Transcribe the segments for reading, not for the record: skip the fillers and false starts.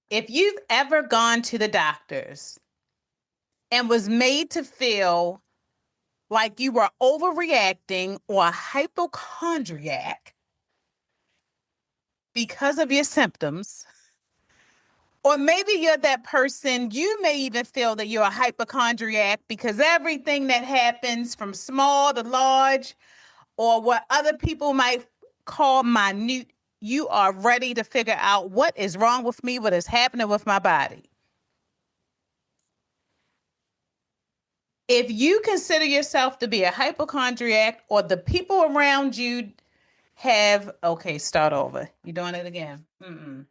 If you've ever gone to the doctors and was made to feel like you were overreacting or a hypochondriac because of your symptoms, or maybe you're that person, you may even feel that you're a hypochondriac because everything that happens from small to large, or what other people might call minute, you are ready to figure out what is wrong with me, what is happening with my body. If you consider yourself to be a hypochondriac or the people around you have, okay, start over. You're doing it again. Mm-mm.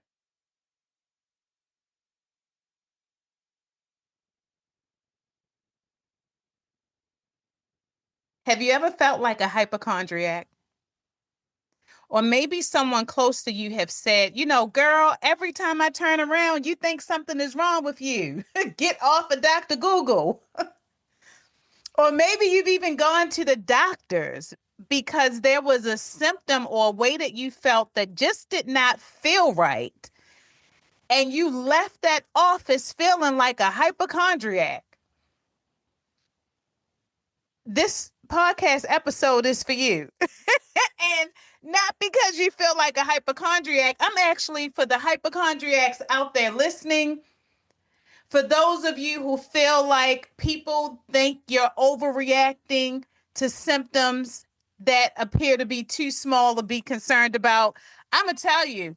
Have you ever felt like a hypochondriac? Or maybe someone close to you have said, girl, every time I turn around, you think something is wrong with you. Get off of Dr. Google. Or maybe you've even gone to the doctors because there was a symptom or a way that you felt that just did not feel right. And you left that office feeling like a hypochondriac. This podcast episode is for you. And not because you feel like a hypochondriac. I'm actually for the hypochondriacs out there listening. For those of you who feel like people think you're overreacting to symptoms that appear to be too small to be concerned about, I'm going to tell you,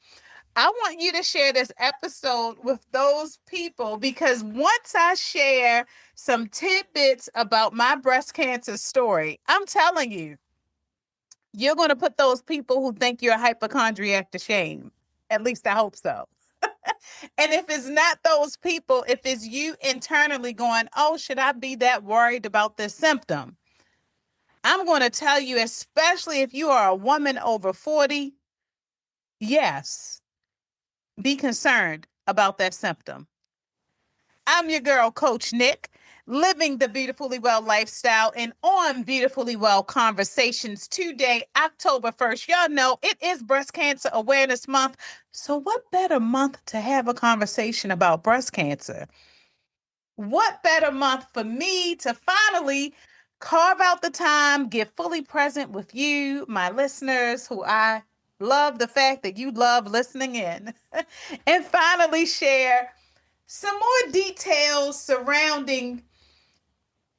I want you to share this episode with those people because once I share some tidbits about my breast cancer story, I'm telling you, you're going to put those people who think you're a hypochondriac to shame. At least I hope so. And if it's not those people, if it's you internally going, oh, should I be that worried about this symptom? I'm going to tell you, especially if you are a woman over 40, yes, be concerned about that symptom. I'm your girl, Coach Nick, living the Beautifully Well lifestyle and on Beautifully Well Conversations today, October 1st. Y'all know it is Breast Cancer Awareness Month. So, what better month to have a conversation about breast cancer? What better month for me to finally carve out the time, get fully present with you, my listeners, who I love the fact that you love listening in, and finally share some more details surrounding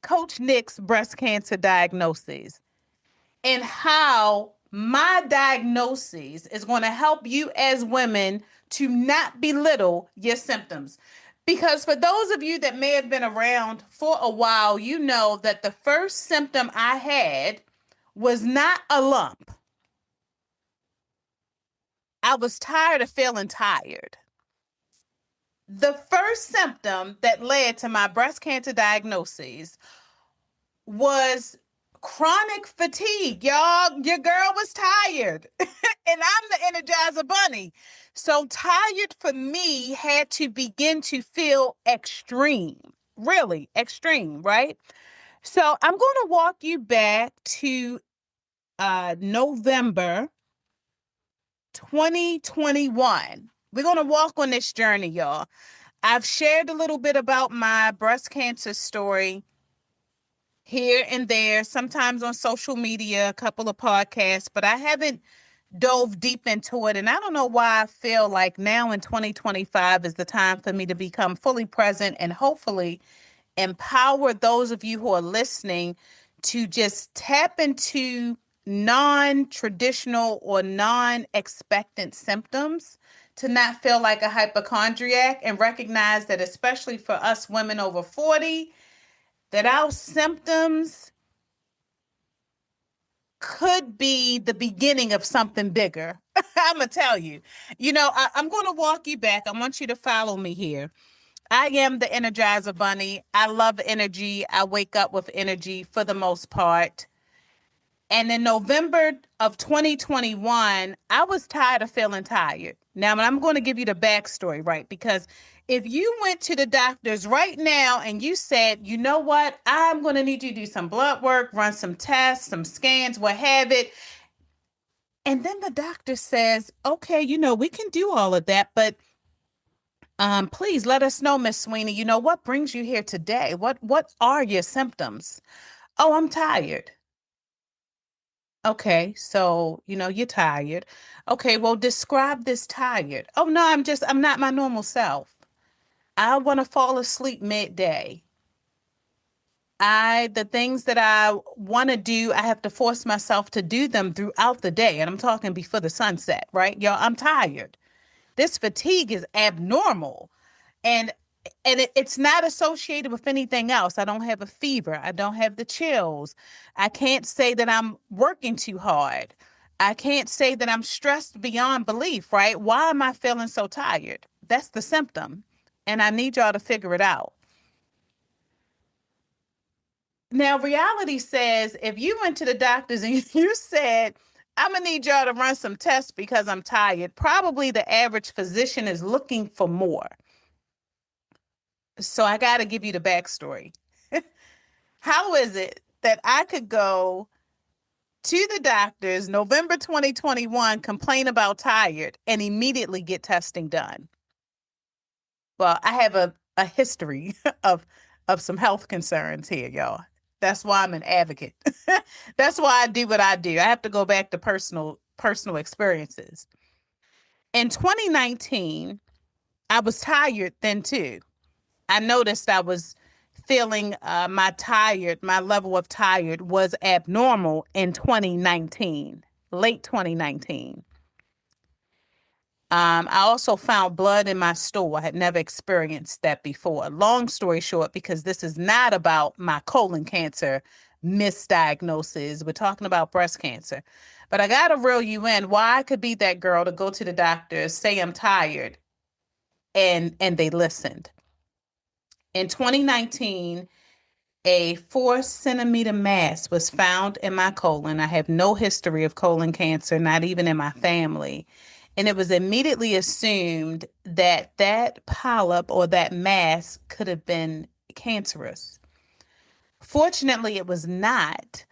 Coach Nick's breast cancer diagnosis and how my diagnosis is going to help you as women to not belittle your symptoms. Because for those of you that may have been around for a while, you know that the first symptom I had was not a lump. I was tired of feeling tired. The first symptom that led to my breast cancer diagnosis was chronic fatigue. Y'all, your girl was tired. And I'm the Energizer Bunny. So tired for me had to begin to feel extreme, really extreme, right? So I'm going to walk you back to November 2021. We're going to walk on this journey, y'all. I've shared a little bit about my breast cancer story here and there, sometimes on social media, a couple of podcasts, but I haven't dove deep into it. And I don't know why I feel like now in 2025 is the time for me to become fully present and hopefully empower those of you who are listening to just tap into non-traditional or non-expectant symptoms, to not feel like a hypochondriac and recognize that, especially for us women over 40, that our symptoms could be the beginning of something bigger. I'm going to tell you. I'm going to walk you back. I want you to follow me here. I am the Energizer Bunny. I love energy. I wake up with energy for the most part. And in November of 2021, I was tired of feeling tired. Now, I'm going to give you the backstory, right? Because if you went to the doctors right now and you said, you know what, I'm going to need you to do some blood work, run some tests, some scans, what have it. And then the doctor says, okay, we can do all of that, but Please let us know, Miss Sweeney. You know, what brings you here today? What are your symptoms? Oh, I'm tired. Okay, so you're tired. Okay, well, describe this tired. Oh no, I'm not my normal self. I want to fall asleep midday. The things that I want to do, I have to force myself to do them throughout the day. And I'm talking before the sunset, right? Y'all, I'm tired. This fatigue is abnormal. And it's not associated with anything else. I don't have a fever. I don't have the chills. I can't say that I'm working too hard. I can't say that I'm stressed beyond belief, right? Why am I feeling so tired? That's the symptom. And I need y'all to figure it out. Now, reality says if you went to the doctors and you said, I'm going to need y'all to run some tests because I'm tired, probably the average physician is looking for more. So I got to give you the backstory. How is it that I could go to the doctors November 2021, complain about tired, and immediately get testing done? Well, I have a history of some health concerns here, y'all. That's why I'm an advocate. That's why I do what I do. I have to go back to personal experiences. In 2019, I was tired then too. I noticed I was feeling my level of tired was abnormal in 2019, late 2019. I also found blood in my stool. I had never experienced that before. Long story short, because this is not about my colon cancer misdiagnosis, we're talking about breast cancer. But I got to reel you in why I could be that girl to go to the doctor, say I'm tired, and they listened. In 2019, a 4 centimeter mass was found in my colon. I have no history of colon cancer, not even in my family. And it was immediately assumed that that polyp or that mass could have been cancerous. Fortunately, it was not.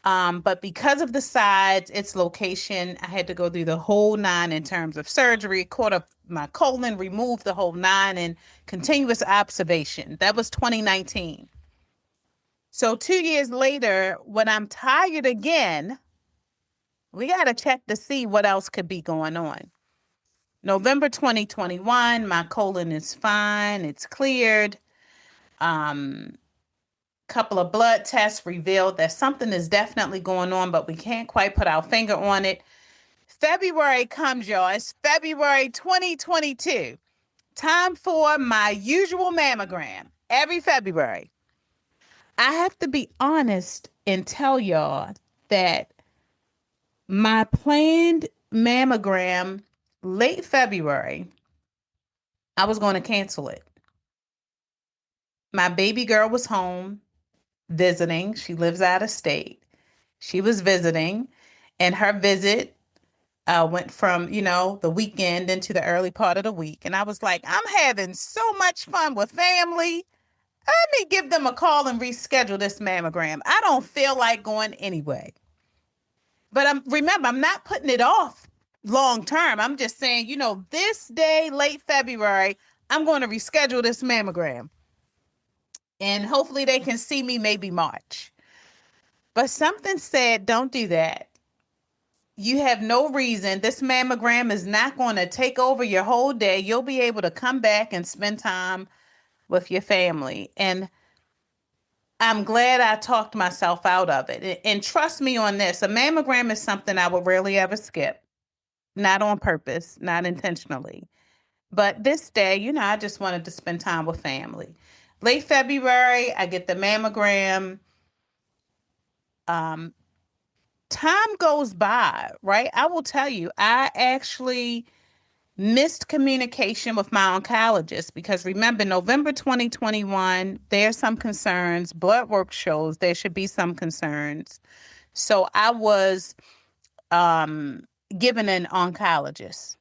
But because of the size, its location, I had to go through the whole nine in terms of surgery, cut up my colon, remove the whole nine, and continuous observation. That was 2019. So 2 years later, when I'm tired again, we got to check to see what else could be going on. November 2021, my colon is fine. It's cleared. Couple of blood tests revealed that something is definitely going on, but we can't quite put our finger on it. February comes, y'all. It's February 2022. Time for my usual mammogram every February. I have to be honest and tell y'all that my planned mammogram late February, I was going to cancel it. My baby girl was home visiting. She lives out of state. She was visiting, and her visit went from, the weekend into the early part of the week. And I was like, I'm having so much fun with family. Let me give them a call and reschedule this mammogram. I don't feel like going anyway. But remember, I'm not putting it off long term. I'm just saying, this day, late February, I'm going to reschedule this mammogram. And hopefully they can see me maybe March. But something said, don't do that. You have no reason. This mammogram is not going to take over your whole day. You'll be able to come back and spend time with your family. And I'm glad I talked myself out of it. And trust me on this, a mammogram is something I would rarely ever skip. Not on purpose, not intentionally. But this day, I just wanted to spend time with family. Late February, I get the mammogram. Um, Time goes by, right? I will tell you, I actually missed communication with my oncologist because remember, November 2021, there's some concerns. Blood work shows there should be some concerns. So I was um, given an oncologist,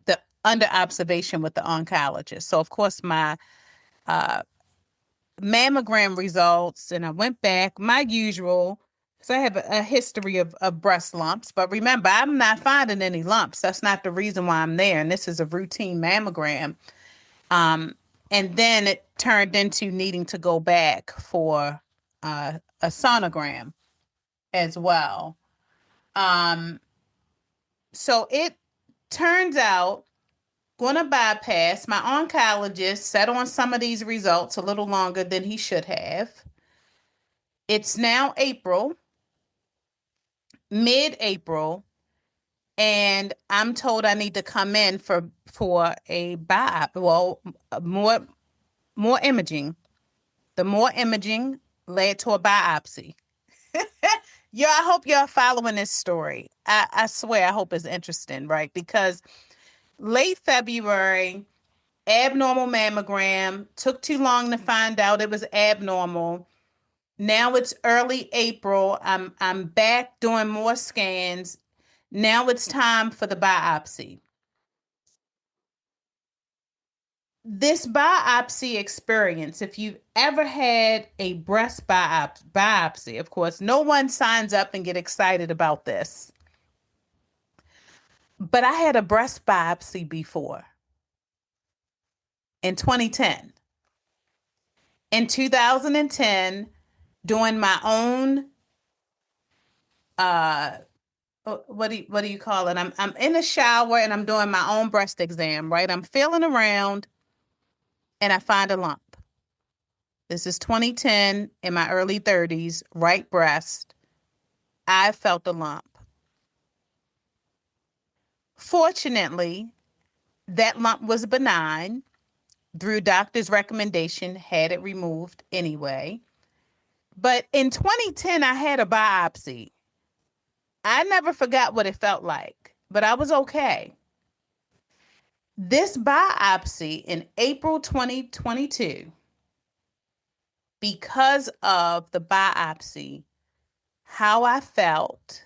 the under observation with the oncologist. So of course my uh, mammogram results, and I went back, my usual. So I have a history of breast lumps, but remember, I'm not finding any lumps. That's not the reason why I'm there. And this is a routine mammogram. Um, and then it turned into needing to go back for a sonogram as well. Um, so it turns out going to bypass. My oncologist sat on some of these results a little longer than he should have. It's now April, mid-April, and I'm told I need to come in for a biopsy. Well, more imaging. The more imaging led to a biopsy. Yeah, I hope y'all following this story. I swear, I hope it's interesting, right? Because late February, abnormal mammogram, took too long to find out it was abnormal. Now it's early April. I'm back doing more scans. Now it's time for the biopsy. This biopsy experience, if you've ever had a breast biopsy, of course, no one signs up and get excited about this. But I had a breast biopsy before in 2010. In 2010, doing my own uh what do you call it? I'm in the shower and I'm doing my own breast exam, right? I'm feeling around and I find a lump. This is 2010 in my early 30s, right breast. I felt a lump. Fortunately, that lump was benign. Through doctor's recommendation, had it removed anyway. But in 2010, I had a biopsy. I never forgot what it felt like, but I was okay. This biopsy in April 2022, because of the biopsy, how I felt,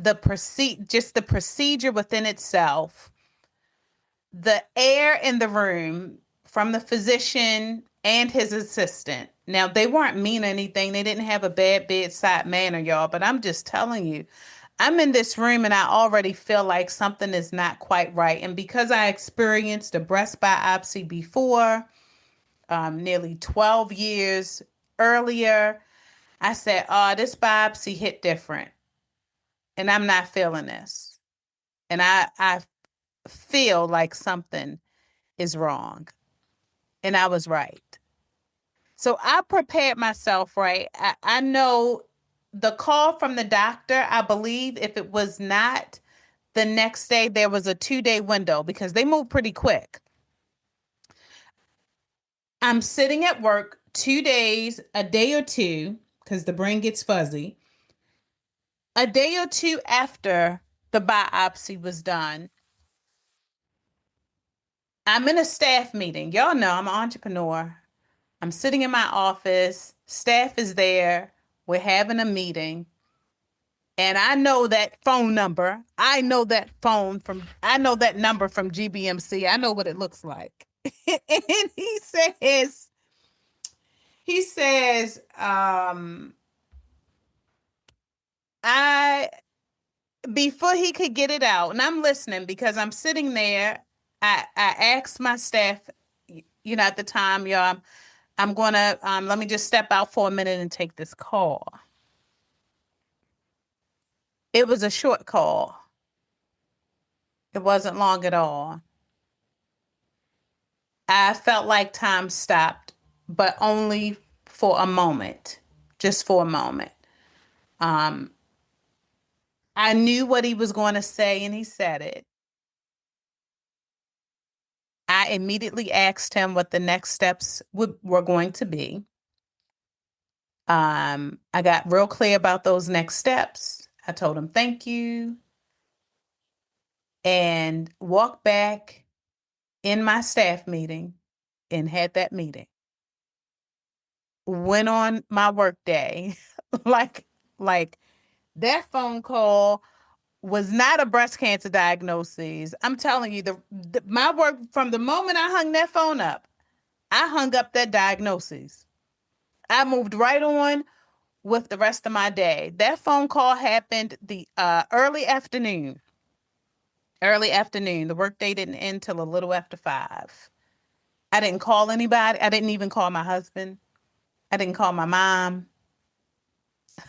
just the procedure within itself, the air in the room from the physician and his assistant. Now, they weren't mean or anything. They didn't have a bad bedside manner, y'all, but I'm just telling you, I'm in this room and I already feel like something is not quite right. And because I experienced a breast biopsy before, nearly 12 years earlier, I said, oh, this biopsy hit different. And I'm not feeling this. And I feel like something is wrong. And I was right. So I prepared myself, right? I know the call from the doctor, I believe if it was not the next day, there was a 2-day window because they move pretty quick. I'm sitting at work 2 days, a day or two, because the brain gets fuzzy. A day or two after the biopsy was done, I'm in a staff meeting. Y'all know I'm an entrepreneur. I'm sitting in my office, staff is there, we're having a meeting. And I know that phone number. I know that number from GBMC. I know what it looks like. And he says, I, before he could get it out, and I'm listening because I'm sitting there. I asked my staff, at the time, y'all, I'm gonna, let me just step out for a minute and take this call. It was a short call. It wasn't long at all. I felt like time stopped, but only for a moment, just for a moment. Um, I knew what he was going to say, and he said it. I immediately asked him what the next steps were going to be. I got real clear about those next steps. I told him thank you and walked back in my staff meeting and had that meeting. Went on my work day like like that phone call was not a breast cancer diagnosis. I'm telling you, my work from the moment I hung that phone up, I hung up that diagnosis. I moved right on with the rest of my day. That phone call happened the early afternoon. Early afternoon. The workday didn't end till a little after 5. I didn't call anybody. I didn't even call my husband. I didn't call my mom.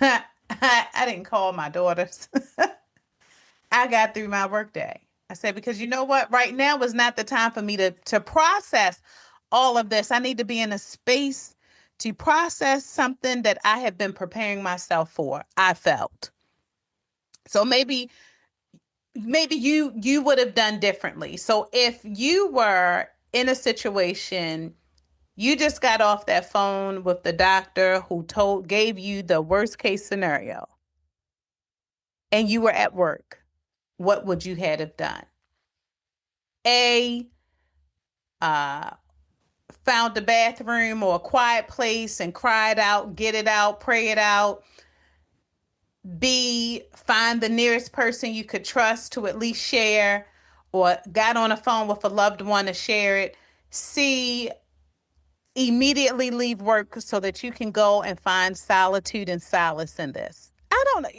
I didn't call my daughters. I got through my workday. I said, because you know what? Right now is not the time for me to process all of this. I need to be in a space to process something that I have been preparing myself for. I felt. So maybe you would have done differently. So if you were in a situation, you just got off that phone with the doctor who gave you the worst case scenario, and you were at work, what would you have done? A, uh, found a bathroom or a quiet place and cried out, get it out, pray it out. B, find the nearest person you could trust to at least share, or got on a phone with a loved one to share it. C, immediately leave work so that you can go and find solitude and solace in this. I don't know.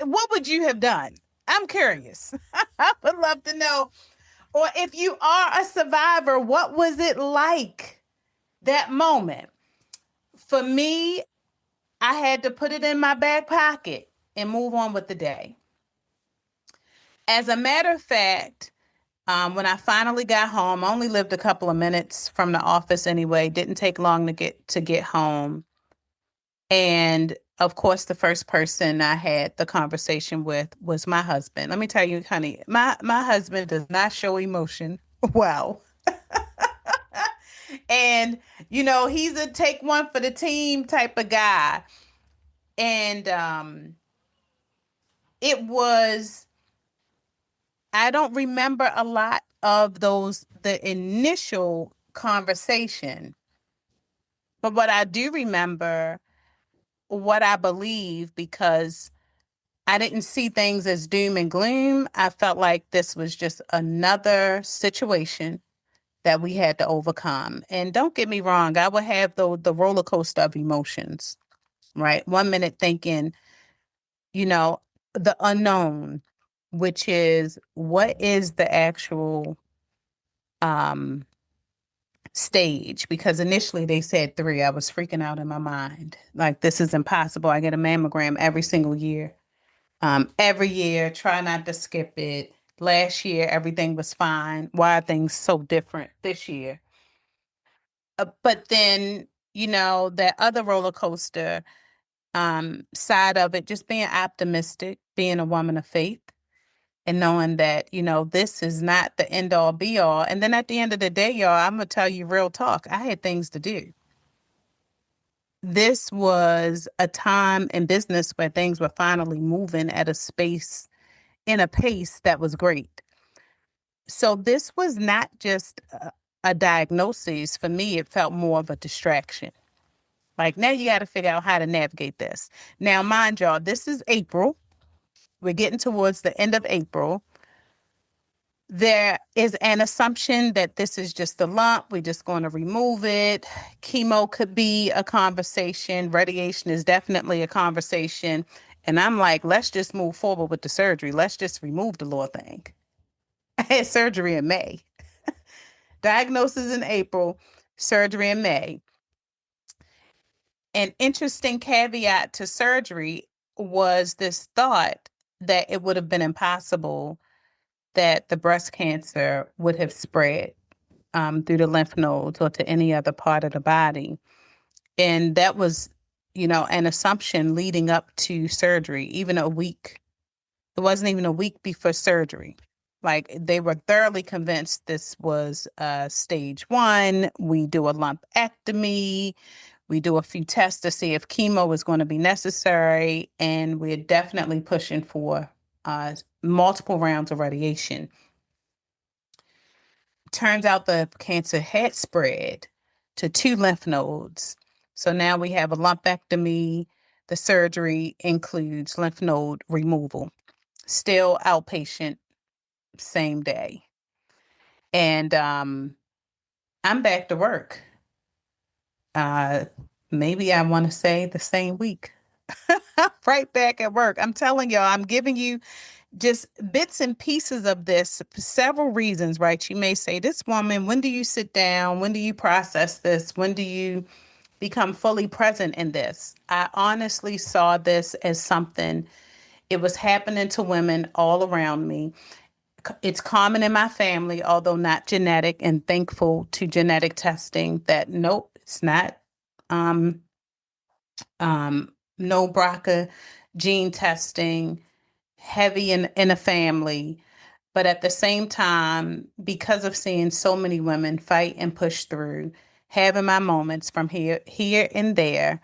What would you have done? I'm curious. I would love to know. Or if you are a survivor, what was it like that moment? For me, I had to put it in my back pocket and move on with the day. As a matter of fact, when I finally got home, I only lived a couple of minutes from the office anyway. Didn't take long to get home. And of course, the first person I had the conversation with was my husband. Let me tell you, honey, my husband does not show emotion. Wow. And he's a take one for the team type of guy. And it was I don't remember a lot of the initial conversation, but what I do remember, what I believe, because I didn't see things as doom and gloom. I felt like this was just another situation that we had to overcome. And don't get me wrong, I would have the roller coaster of emotions, right? One minute thinking, you know, the unknown, which is what is the actual um stage, because initially they said 3. I was freaking out in my mind. Like, this is impossible. I get a mammogram every single year. Every year, try not to skip it. Last year, everything was fine. Why are things so different this year? But then, that other roller coaster side of it, just being optimistic, being a woman of faith, and knowing that, this is not the end all be all. And then at the end of the day, y'all, I'm going to tell you real talk. I had things to do. This was a time in business where things were finally moving at a space, in a pace that was great. So this was not just a diagnosis. For me, it felt more of a distraction. Like, now you got to figure out how to navigate this. Now, mind y'all, this is April. We're getting towards the end of April. There is an assumption that this is just a lump. We're just going to remove it. Chemo could be a conversation. Radiation is definitely a conversation. And I'm like, let's just move forward with the surgery. Let's just remove the little thing. I had surgery in May. Diagnosis in April, surgery in May. An interesting caveat to surgery was this thought that it would have been impossible that the breast cancer would have spread through the lymph nodes or to any other part of the body. And that was, an assumption leading up to surgery, even a week. It wasn't even a week before surgery. Like, they were thoroughly convinced this was stage 1. We do a lumpectomy. We do a few tests to see if chemo is going to be necessary. And we're definitely pushing for multiple rounds of radiation. Turns out the cancer had spread to 2 lymph nodes. So now we have a lumpectomy. The surgery includes lymph node removal. Still outpatient, same day. And I'm back to work. Uh, Maybe I want to say the same week. Right back at work. I'm telling y'all, I'm giving you just bits and pieces of this for several reasons, right? You may say, this woman, when do you sit down? When do you process this? When do you become fully present in this? I honestly saw this as something, it was happening to women all around me. It's common in my family, although not genetic, and thankful to genetic testing that nope, it's not um no BRCA gene testing, heavy in a family. But at the same time, because of seeing so many women fight and push through, having my moments from here and there,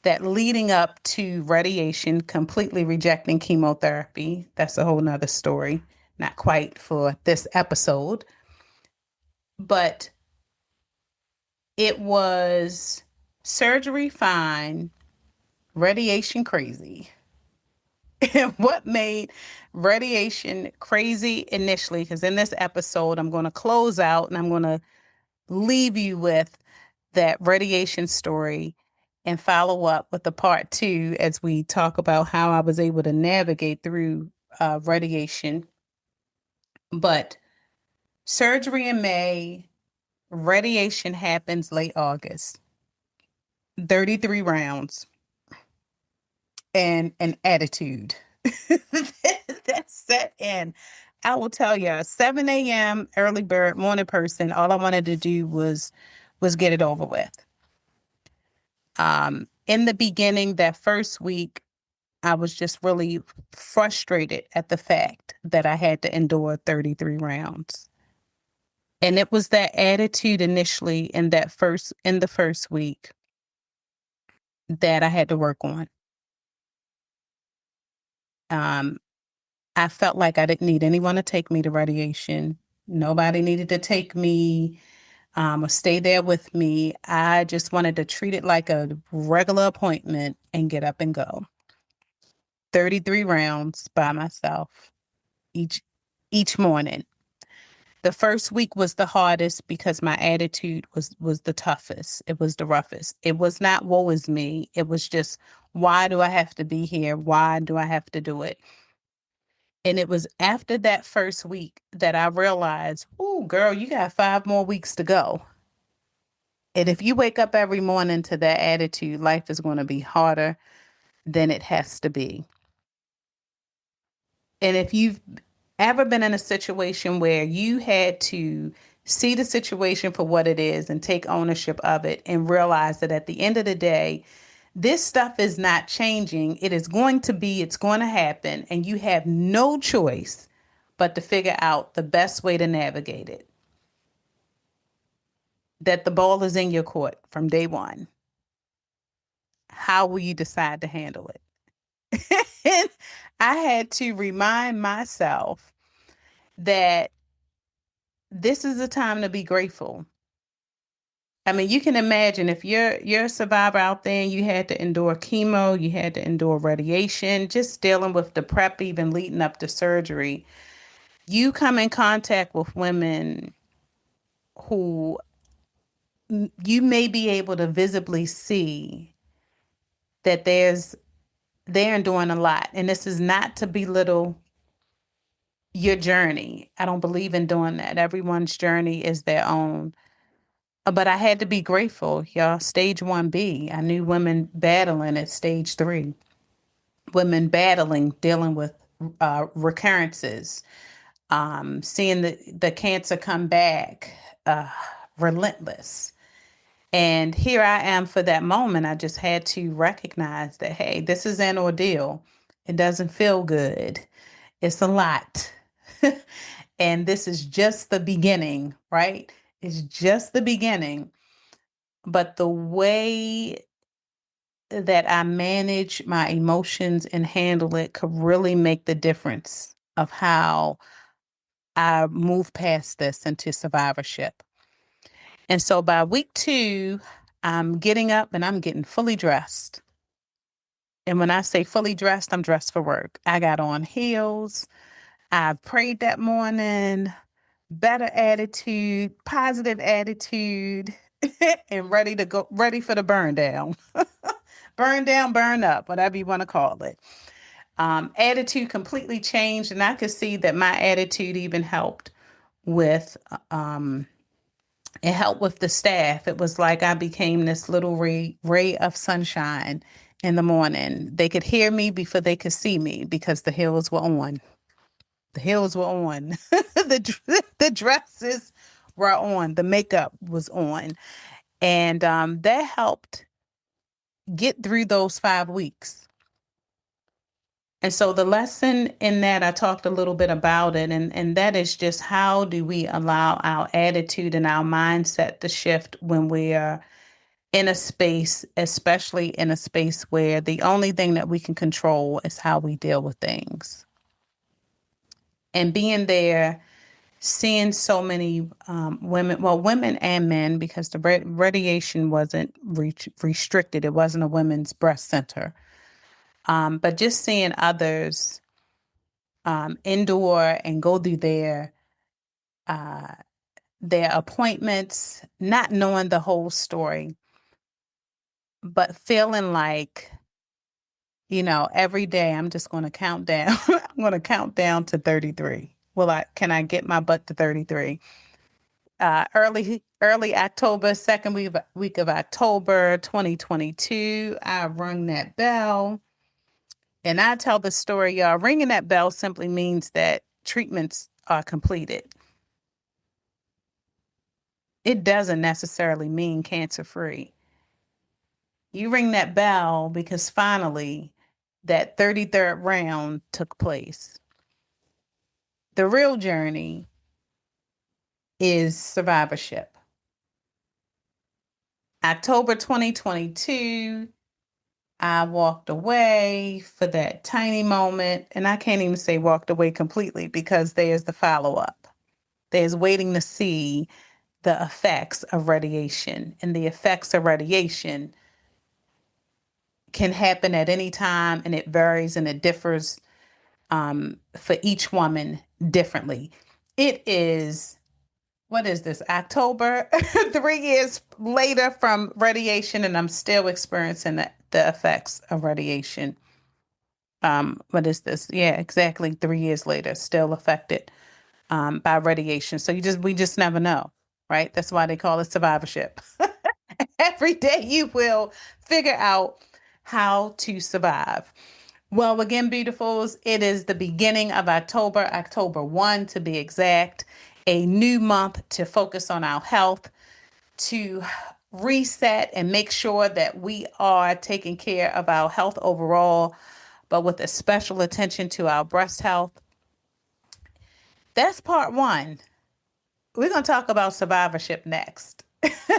that leading up to radiation, completely rejecting chemotherapy. That's a whole nother story. Not quite for this episode, but it was surgery fine, radiation crazy. And what made radiation crazy initially, because in this episode, I'm going to close out and I'm going to leave you with that radiation story and follow up with the part two as we talk about how I was able to navigate through radiation. But surgery in May, radiation happens late August, 33 rounds, and an attitude that's set in. I will tell you, 7 a.m. early bird morning person, all I wanted to do was get it over with. In the beginning, that first week, I was just really frustrated at the fact that I had to endure 33 rounds. And it was that attitude initially in the first week that I had to work on. Um, I felt like I didn't need anyone to take me to radiation. Nobody needed to take me or stay there with me. I just wanted to treat it like a regular appointment and get up and go. 33 rounds by myself each each morning. The first week was the hardest because my attitude was the toughest. It was the roughest. It was not woe is me. It was just, why do I have to be here? Why do I have to do it? And it was after that first week that I realized, oh, girl, you got 5 more weeks to go. And if you wake up every morning to that attitude, life is going to be harder than it has to be. And if you've ever been in a situation where you had to see the situation for what it is and take ownership of it and realize that at the end of the day, this stuff is not changing. It is going to be, it's going to happen, and you have no choice but to figure out the best way to navigate it. That the ball is in your court from day one. How will you decide to handle it? And I had to remind myself that this is a time to be grateful. I mean, you can imagine if you're a survivor out there and you had to endure chemo, you had to endure radiation, just dealing with the prep even leading up to surgery. You come in contact with women who you may be able to visibly see that they're enduring a lot. And this is not to belittle your journey. I don't believe in doing that. Everyone's journey is their own. But I had to be grateful, y'all. Stage 1B. I knew women battling at stage 3. Women battling, dealing with recurrences, seeing the cancer come back, relentless. And here I am for that moment. I just had to recognize that, hey, this is an ordeal. It doesn't feel good. It's a lot. And this is just the beginning, right? It's just the beginning. But the way that I manage my emotions and handle it could really make the difference of how I move past this into survivorship. And so by week 2, I'm getting up and I'm getting fully dressed. And when I say fully dressed, I'm dressed for work. I got on heels. I've prayed that morning, better attitude, positive attitude, and ready to go, ready for the burn down. Burn down, burn up, whatever you want to call it. Attitude completely changed, and I could see that my attitude even helped with it helped with the staff. It was like I became this little ray of sunshine in the morning. They could hear me before they could see me because the hills were on. The heels were on. The dresses were on. The makeup was on. And that helped get through those 5 weeks. And so the lesson in that, I talked a little bit about it, and that is just how do we allow our attitude and our mindset to shift when we are in a space, especially in a space where the only thing that we can control is how we deal with things. And being there, seeing so many women, well, women and men, because the radiation wasn't restricted. It wasn't a women's breast center. But just seeing others endure and go through uh, their appointments, not knowing the whole story, but feeling like, every day I'm just going to count down. I'm going to count down to 33. Can I get my butt to 33? Early October, second week of October 2022, I rung that bell. And I tell the story, y'all. Ringing that bell simply means that treatments are completed. It doesn't necessarily mean cancer free. You ring that bell because finally that 33rd round took place. The real journey is survivorship. October 2022, I walked away for that tiny moment, and I can't even say walked away completely because there's the follow up. There's waiting to see the effects of radiation, and the effects of radiation can happen at any time, and it varies and it differs for each woman differently. It is, what is this, October, 3 years later from radiation, and I'm still experiencing the effects of radiation. What is this? Yeah, exactly 3 years later, still affected by radiation. So we just never know, right? That's why they call it survivorship. Every day you will figure out how to survive. Well, again, beautifuls, it is the beginning of October, October 1 to be exact, a new month to focus on our health, to reset and make sure that we are taking care of our health overall, but with a special attention to our breast health. That's part one. We're going to talk about survivorship next.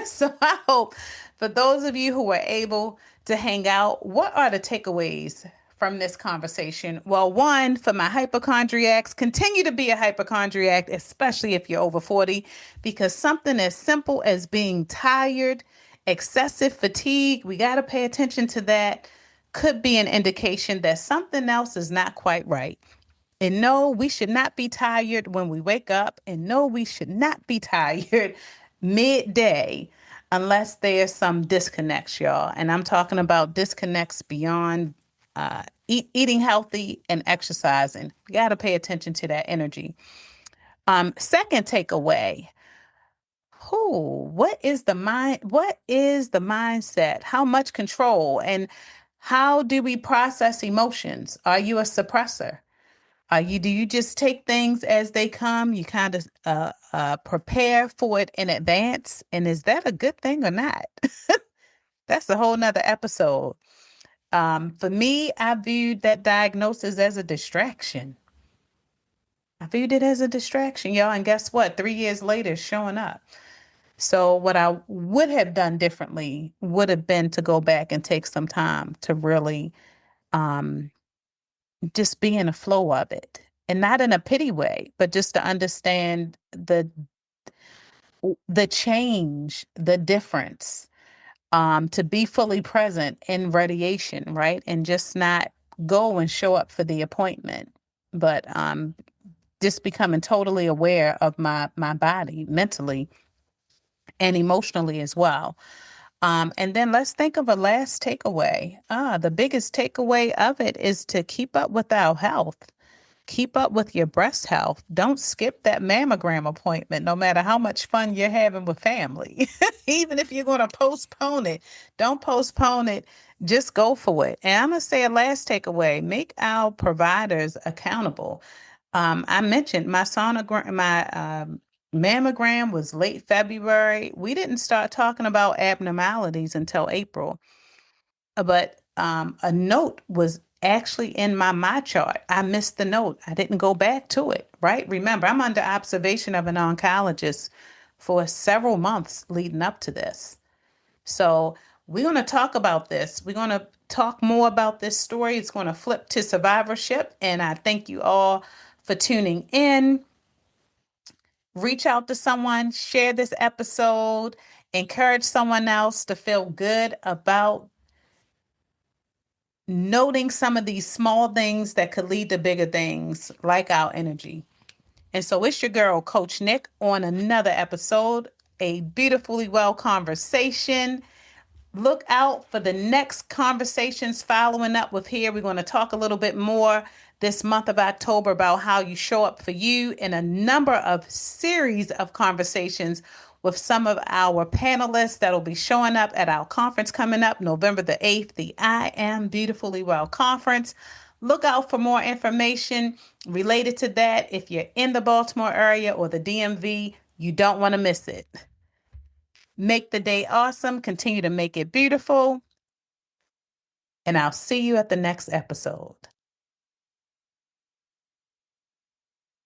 So I hope for those of you who were able to hang out, what are the takeaways from this conversation? Well, one, for my hypochondriacs, continue to be a hypochondriac, especially if you're over 40, because something as simple as being tired, excessive fatigue, we got to pay attention to that, could be an indication that something else is not quite right. And no, we should not be tired when we wake up. And no, we should not be tired midday unless there's some disconnects, y'all. And I'm talking about disconnects beyond eating healthy and exercising. We got to pay attention to that energy. Second takeaway. What is the mind? What is the mindset? How much control? And how do we process emotions? Are you a suppressor? Do you just take things as they come? You kind of prepare for it in advance. And is that a good thing or not? That's a whole nother episode. For me, I viewed that diagnosis as a distraction. I viewed it as a distraction, y'all. And guess what? 3 years later, it's showing up. So what I would have done differently would have been to go back and take some time to really um, just be in a flow of it, and not in a pity way, but just to understand the change, the difference, to be fully present in radiation, right? And just not go and show up for the appointment, but just becoming totally aware of my body mentally and emotionally as well. And then let's think of a last takeaway. The biggest takeaway of it is to keep up with our health. Keep up with your breast health. Don't skip that mammogram appointment, no matter how much fun you're having with family. Even if you're going to postpone it, don't postpone it. Just go for it. And I'm going to say a last takeaway, make our providers accountable. I mentioned my sonogram, my mammogram was late February. We didn't start talking about abnormalities until April, but a note was actually in my chart. I missed the note. I didn't go back to it, right? Remember, I'm under observation of an oncologist for several months leading up to this. So we're going to talk about this. We're going to talk more about this story. It's going to flip to survivorship. And I thank you all for tuning in. Reach out to someone, share this episode, encourage someone else to feel good about noting some of these small things that could lead to bigger things like our energy. And so it's your girl, Coach Nick, on another episode, a beautifully well conversation. Look out for the next conversations following up with here. We're going to talk a little bit more this month of October about how you show up for you in a number of series of conversations with some of our panelists that'll be showing up at our conference coming up November the 8th, the I Am Beautifully Well conference. Look out for more information related to that. If you're in the Baltimore area or the DMV, you don't want to miss it. Make the day awesome. Continue to make it beautiful. And I'll see you at the next episode.